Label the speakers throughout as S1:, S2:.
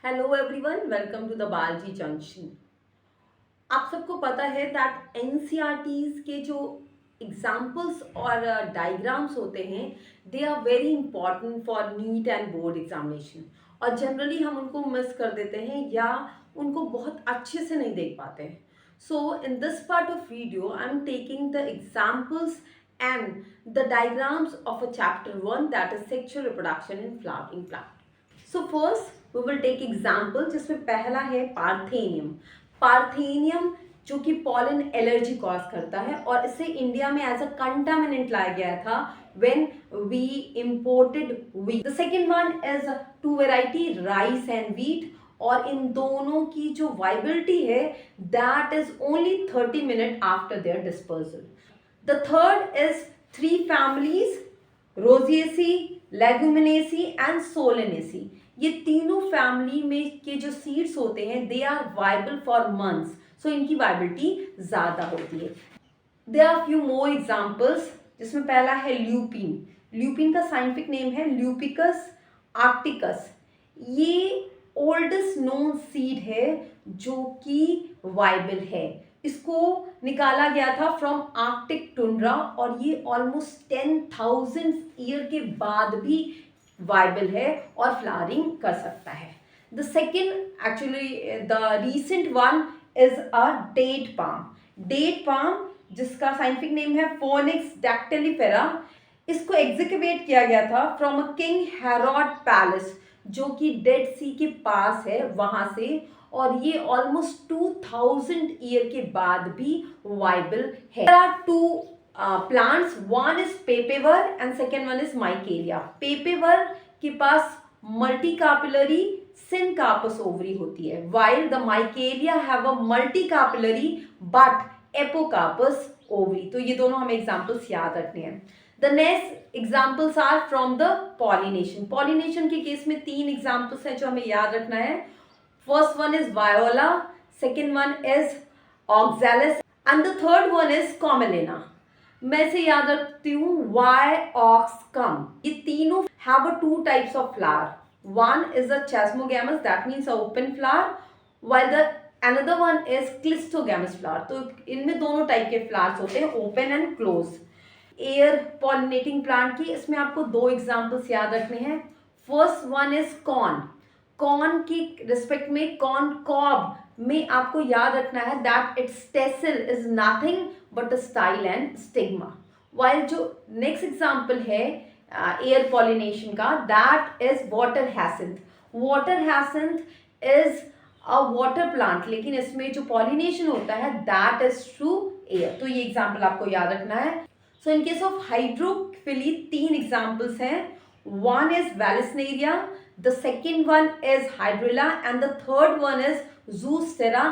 S1: Hello everyone, welcome to the Balaji junction. आप सबको पता है दैट एनसीईआरटीज के जो एग्जाम्पल्स और डायग्राम्स होते हैं they are very important for NEET and board examination. और जनरली हम उनको मिस कर देते हैं या उनको बहुत अच्छे से नहीं देख पाते हैं। So in this part of video I am taking the examples and the diagrams of a chapter 1 that is sexual reproduction in flowering plant. So first we will take example, जिसमें पहला है पार्थेनियम। पार्थेनियम जो कि pollen allergy cause करता है और इसे India में एज अ कंटामिनेंट लाया गया था when we imported wheat. The second one is two variety rice and wheat, और इन दोनों की जो वाइबिलिटी है that is only 30 minute after their dispersal. The third is three families, Rosaceae, Leguminosae and Solanaceae. ये तीनों फैमिली में के जो सीड्स होते हैं they are viable for months, so इनकी वाइबिलिटी ज़्यादा होती है। There are few more examples, जिसमें पहला है ल्यूपिन। ल्यूपिन का साइंटिफिक नेम है ल्यूपिकस आर्क्टिकस। ये ओल्डेस्ट नोन सीड है जो कि वाइबल है। इसको निकाला गया था फ्रॉम आर्कटिक टुंड्रा और ये ऑलमोस्ट 10,000 ईयर के बाद भी वाइबल है और फ्लावरिंग कर सकता है। The second, actually the recent one is a date palm. Date palm जिसका साइंटिफिक नेम है फोनिक्स डैक्टिलिफेरा, इसको एग्जिक्यूट किया गया था from a king Herod palace जो कि डेड सी के पास है वहां से, और ये ऑलमोस्ट 2000 ईयर के बाद भी वाइबल है। There are two plants, one is papaver and second one is micaria. papaver के पास multicarpellary syncarpous ovary होती है, while the micaria have a multicarpellary but apocarpous ovary। तो ये दोनों हमें एग्जाम्पल्स याद रखने हैं। The next examples are from the pollination. Pollination के केस में तीन एग्जाम्पल्स हैं जो हमें याद रखना है। First one is viola, second one is oxalis and the third one is commelina। मैं से याद रखती हूँ Vioxcum। ये तीनों have a two types of flower. One is a chasmogamous, that means a open flower, while the another one is clistogamous flower। तो इनमें दोनों टाइप के फ्लावर्स होते हैं, open and close. Air pollinating plant की इसमें आपको दो एग्जाम्पल्स याद रखने हैं। First one is corn. Corn की रिस्पेक्ट में कॉर्न कॉब में आपको याद रखना है that its tassel is nothing but a style and stigma. While जो नेक्स्ट एग्जाम्पल है एयर पॉलिनेशन का that is water hyacinth. Water hyacinth is a water plant, लेकिन इसमें जो पॉलिनेशन होता है दैट इज थ्रू एयर। तो ये एग्जाम्पल आपको याद रखना है। सो इन केस ऑफ हाइड्रोफिली तीन एग्जाम्पल्स हैं। One is Vallisneria, the second one is hydrilla and the third one is zoostera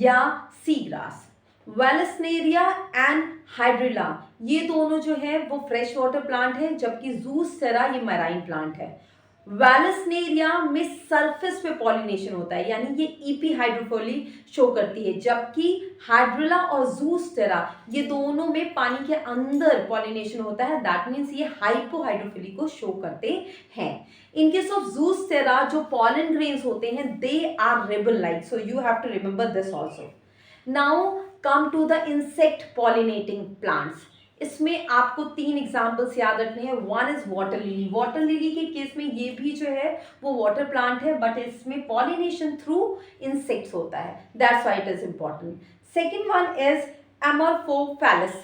S1: या seagrass। वेलिस्नेरिया एंड हाइड्रिला ये दोनों जो है वो फ्रेश वाटर प्लांट है, जबकि जूस्टेरा ये मैराइन प्लांट है। वेलिस्नेरिया में सरफेस पे पॉलिनेशन होता है, यानी ये ईपी हाइड्रोफोली शो करती है, जबकि हाइड्रिला और जूस्टेरा ये दोनों में पानी के अंदर पॉलिनेशन होता है। दैट मीन्स ये हाइपोहाइड्रोफिली को शो करते हैं। इन केस ऑफ जूस्टेरा जो पॉलन ग्रेन्स होते हैं they are ribbon like, so you have to remember this also. Now come to the insect pollinating plants. इसमें आपको तीन एग्जाम्पल्स याद रखने हैं। One is water lily. Water lily के केस में ये भी जो है वो वाटर प्लांट है, बट इसमें पॉलिनेशन थ्रू इंसेक्ट्स होता है, that's why it is important. Second one is amorphophallus.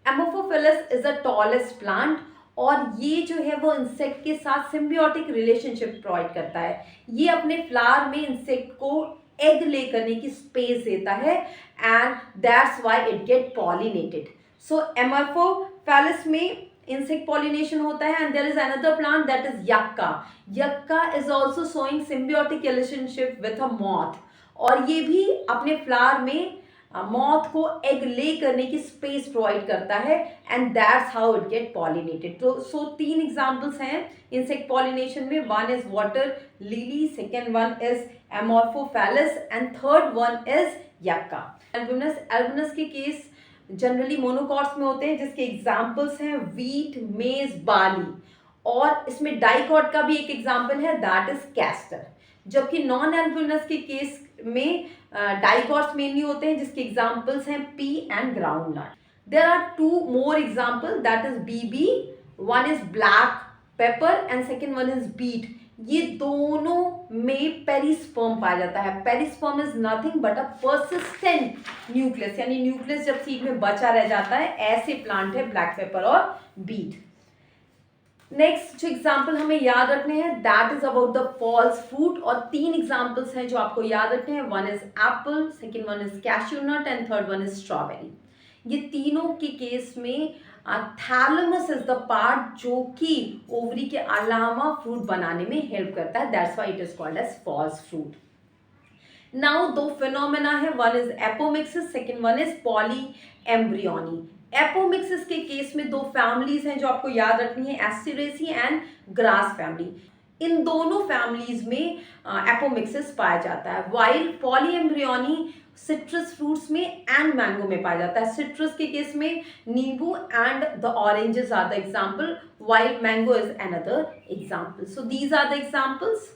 S1: Amorphophallus is the tallest plant और ये जो है वो इंसेक्ट के साथ सिम्बियोटिक रिलेशनशिप प्रोवाइड करता है। ये अपने फ्लावर में इंसेक्ट को एग ले करने की स्पेस देता है and that's why it get pollinated. So amorphophallus में insect pollination होता है, and there is another plant that is yucca। yucca is also showing symbiotic relationship with a moth और ये भी अपने फ्लावर में मॉथ को एग ले करने की स्पेस प्रोवाइड करता है and that's how it get pollinated. तो सो तीन एग्जांपल्स हैं इंसेक्ट पॉलिनेशन में। One is water lily, second one is amorphophallus and third one is yucca. Albinus, albinus के केस जनरली मोनोकॉट्स में होते हैं, जिसके एग्जाम्पल्स हैं वीट, मेज, बार्ली, और इसमें डाइकॉट का भी एक एग्जाम्पल है दैट इज कैस्टर। जबकि नॉन एल्बिनस के केस में डाइकॉट्स मेनली होते हैं, जिसके एग्जांपल्स हैं pea and groundnut. There are two more example, that is बीबी, one is black pepper and second one is beet. ये दोनों में पेरिस्पर्म पाया जाता है। Perisperm is nothing but a persistent nucleus, यानी न्यूक्लियस जब सीड में बचा रह जाता है, ऐसे प्लांट है ब्लैक पेपर और बीट। नेक्स्ट जो एग्जाम्पल हमें याद रखने हैं that is about the false fruit, और 3 एग्जाम्पल्स हैं जो आपको याद रखने हैं। One is apple, second one is cashew nut and third one is strawberry. ये तीनों के केस में थैलेमस इज द पार्ट जो कि ओवरी के अलावा फ्रूट बनाने में हेल्प करता है, that's why it is called as false fruit. Now दो फिनोमेना है, one is apomixis, second one is polyembryony. Apomixis के केस में 2 फैमिलीज हैं जो आपको याद रखनी है, एस्टेरेसी एंड ग्रास फैमिली। इन दोनों फैमिलीज में एपोमिक्सिस पाया जाता है, while polyembryony citrus fruits में एंड मैंगो में पाया जाता है। सिट्रस के केस में नींबू and the oranges are the example, while mango is another example. So these are the examples.